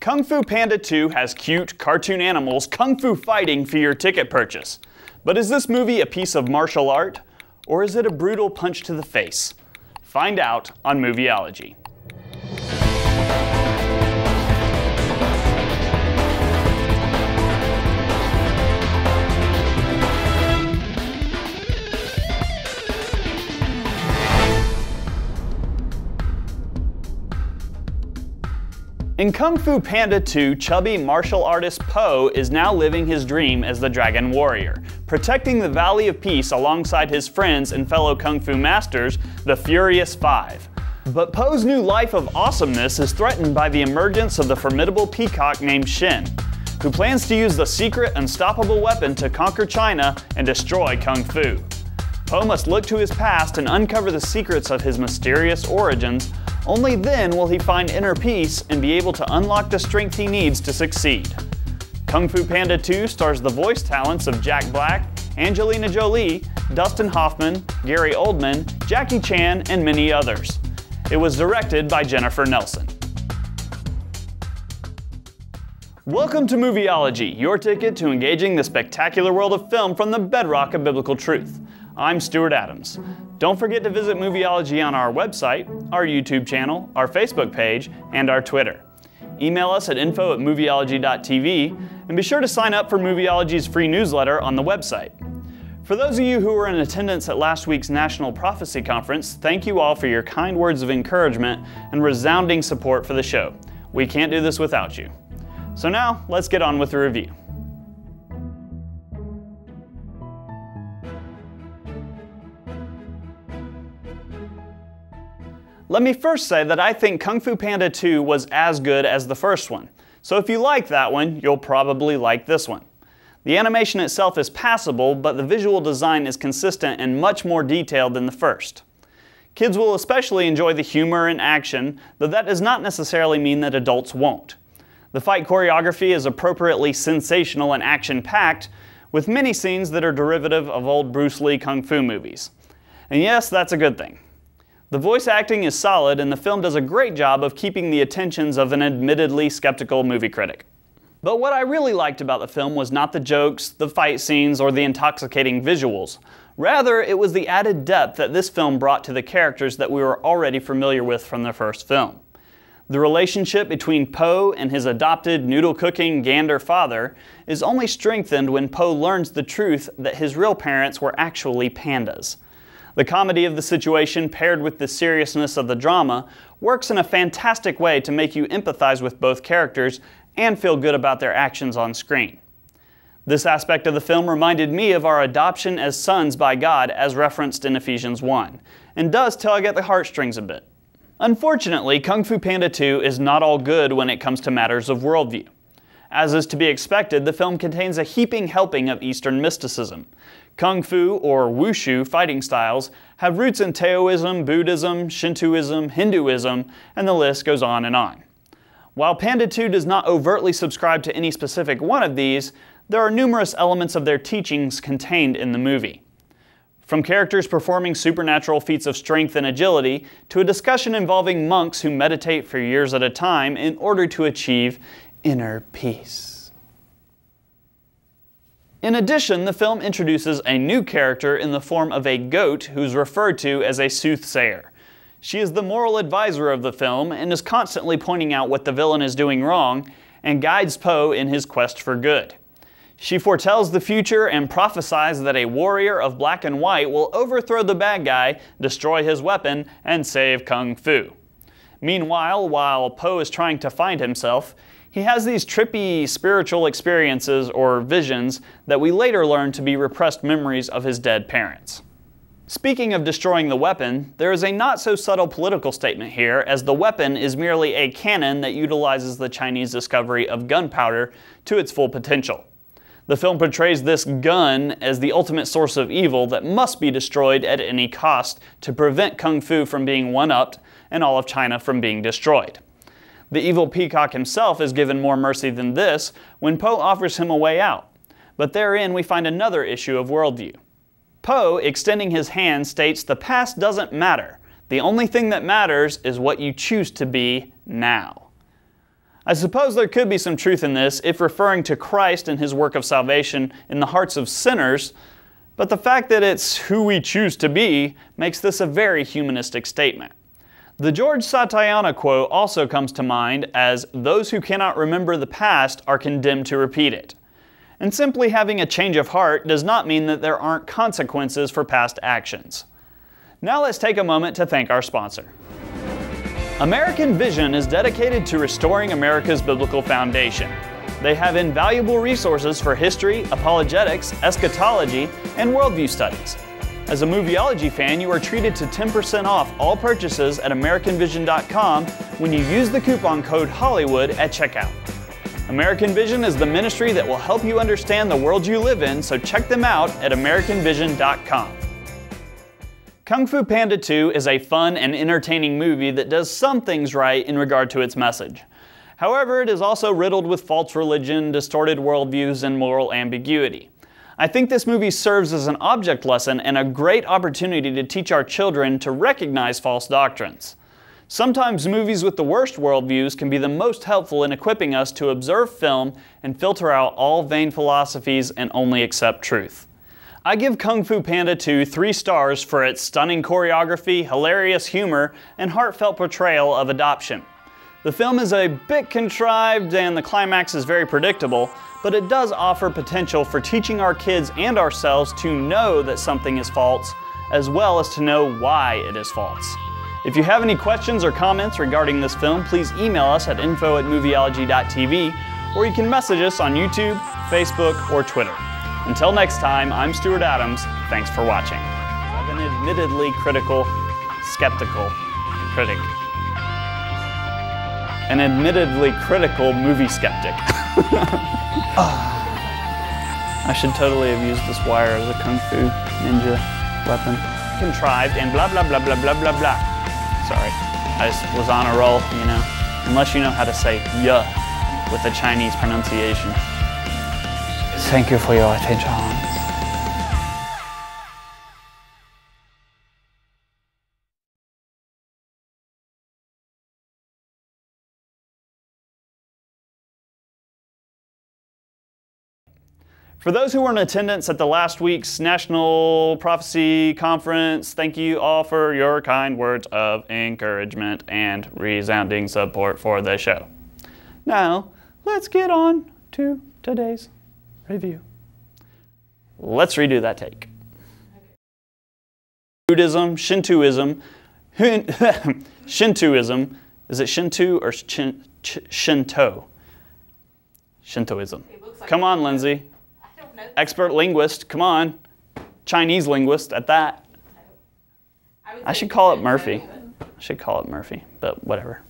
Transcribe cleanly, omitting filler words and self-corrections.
Kung Fu Panda 2 has cute, cartoon animals kung fu fighting for your ticket purchase. But is this movie a piece of martial art, or is it a brutal punch to the face? Find out on Movieology. In Kung Fu Panda 2, chubby martial artist Po is now living his dream as the Dragon Warrior, protecting the Valley of Peace alongside his friends and fellow Kung Fu masters, the Furious Five. But Po's new life of awesomeness is threatened by the emergence of the formidable peacock named Shin, who plans to use the secret, unstoppable weapon to conquer China and destroy Kung Fu. Po must look to his past and uncover the secrets of his mysterious origins. Only then will he find inner peace and be able to unlock the strength he needs to succeed. Kung Fu Panda 2 stars the voice talents of Jack Black, Angelina Jolie, Dustin Hoffman, Gary Oldman, Jackie Chan, and many others. It was directed by Jennifer Nelson. Welcome to Movieology, your ticket to engaging the spectacular world of film from the bedrock of biblical truth. I'm Stewart Adams. Don't forget to visit Movieology on our website, our YouTube channel, our Facebook page, and our Twitter. Email us at info@movieology.tv, and be sure to sign up for Movieology's free newsletter on the website. For those of you who were in attendance at last week's National Prophecy Conference, thank you all for your kind words of encouragement and resounding support for the show. We can't do this without you. So now, let's get on with the review. Let me first say that I think Kung Fu Panda 2 was as good as the first one. So if you like that one, you'll probably like this one. The animation itself is passable, but the visual design is consistent and much more detailed than the first. Kids will especially enjoy the humor and action, though that does not necessarily mean that adults won't. The fight choreography is appropriately sensational and action-packed, with many scenes that are derivative of old Bruce Lee kung fu movies. And yes, that's a good thing. The voice acting is solid, and the film does a great job of keeping the attentions of an admittedly skeptical movie critic. But what I really liked about the film was not the jokes, the fight scenes, or the intoxicating visuals. Rather, it was the added depth that this film brought to the characters that we were already familiar with from the first film. The relationship between Po and his adopted noodle-cooking gander father is only strengthened when Po learns the truth that his real parents were actually pandas. The comedy of the situation, paired with the seriousness of the drama, works in a fantastic way to make you empathize with both characters and feel good about their actions on screen. This aspect of the film reminded me of our adoption as sons by God as referenced in Ephesians 1, and does tug at the heartstrings a bit. Unfortunately, Kung Fu Panda 2 is not all good when it comes to matters of worldview. As is to be expected, the film contains a heaping helping of Eastern mysticism. Kung Fu, or Wushu, fighting styles have roots in Taoism, Buddhism, Shintoism, Hinduism, and the list goes on and on. While Panda 2 does not overtly subscribe to any specific one of these, there are numerous elements of their teachings contained in the movie. From characters performing supernatural feats of strength and agility, to a discussion involving monks who meditate for years at a time in order to achieve inner peace. In addition, the film introduces a new character in the form of a goat who's referred to as a soothsayer. She is the moral advisor of the film and is constantly pointing out what the villain is doing wrong and guides Po in his quest for good. She foretells the future and prophesies that a warrior of black and white will overthrow the bad guy, destroy his weapon, and save Kung Fu. Meanwhile, while Po is trying to find himself, he has these trippy spiritual experiences or visions that we later learn to be repressed memories of his dead parents. Speaking of destroying the weapon, there is a not-so-subtle political statement here, as the weapon is merely a cannon that utilizes the Chinese discovery of gunpowder to its full potential. The film portrays this gun as the ultimate source of evil that must be destroyed at any cost to prevent Kung Fu from being one-upped and all of China from being destroyed. The evil peacock himself is given more mercy than this when Po offers him a way out, but therein we find another issue of worldview. Po, extending his hand, states the past doesn't matter. The only thing that matters is what you choose to be now. I suppose there could be some truth in this if referring to Christ and his work of salvation in the hearts of sinners, but the fact that it's who we choose to be makes this a very humanistic statement. The George Santayana quote also comes to mind as, "Those who cannot remember the past are condemned to repeat it." And simply having a change of heart does not mean that there aren't consequences for past actions. Now let's take a moment to thank our sponsor. American Vision is dedicated to restoring America's biblical foundation. They have invaluable resources for history, apologetics, eschatology, and worldview studies. As a Movieology fan, you are treated to 10% off all purchases at AmericanVision.com when you use the coupon code Hollywood at checkout. American Vision is the ministry that will help you understand the world you live in, so check them out at AmericanVision.com. Kung Fu Panda 2 is a fun and entertaining movie that does some things right in regard to its message. However, it is also riddled with false religion, distorted worldviews, and moral ambiguity. I think this movie serves as an object lesson and a great opportunity to teach our children to recognize false doctrines. Sometimes movies with the worst worldviews can be the most helpful in equipping us to observe film and filter out all vain philosophies and only accept truth. I give Kung Fu Panda 2 3 stars for its stunning choreography, hilarious humor, and heartfelt portrayal of adoption. The film is a bit contrived and the climax is very predictable, but it does offer potential for teaching our kids and ourselves to know that something is false, as well as to know why it is false. If you have any questions or comments regarding this film, please email us at info@movieology.tv, or you can message us on YouTube, Facebook, or Twitter. Until next time, I'm Stewart Adams. Thanks for watching. I'm an admittedly skeptical critic. An admittedly critical movie skeptic. I should totally have used this wire as a Kung Fu ninja weapon. Contrived and blah blah blah blah blah blah blah. Sorry, I just was on a roll, you know. Unless you know how to say "yeah" with a Chinese pronunciation. Thank you for your attention. For those who were in attendance at the last week's National Prophecy Conference, thank you all for your kind words of encouragement and resounding support for the show. Now, let's get on to today's review. Let's redo that take. Buddhism, Shintoism, Shintoism, is it Shinto or Shinto? Shintoism. Come on, Lindsay. Expert linguist, come on. Chinese linguist at that. I should call it Murphy. I should call it Murphy, but whatever.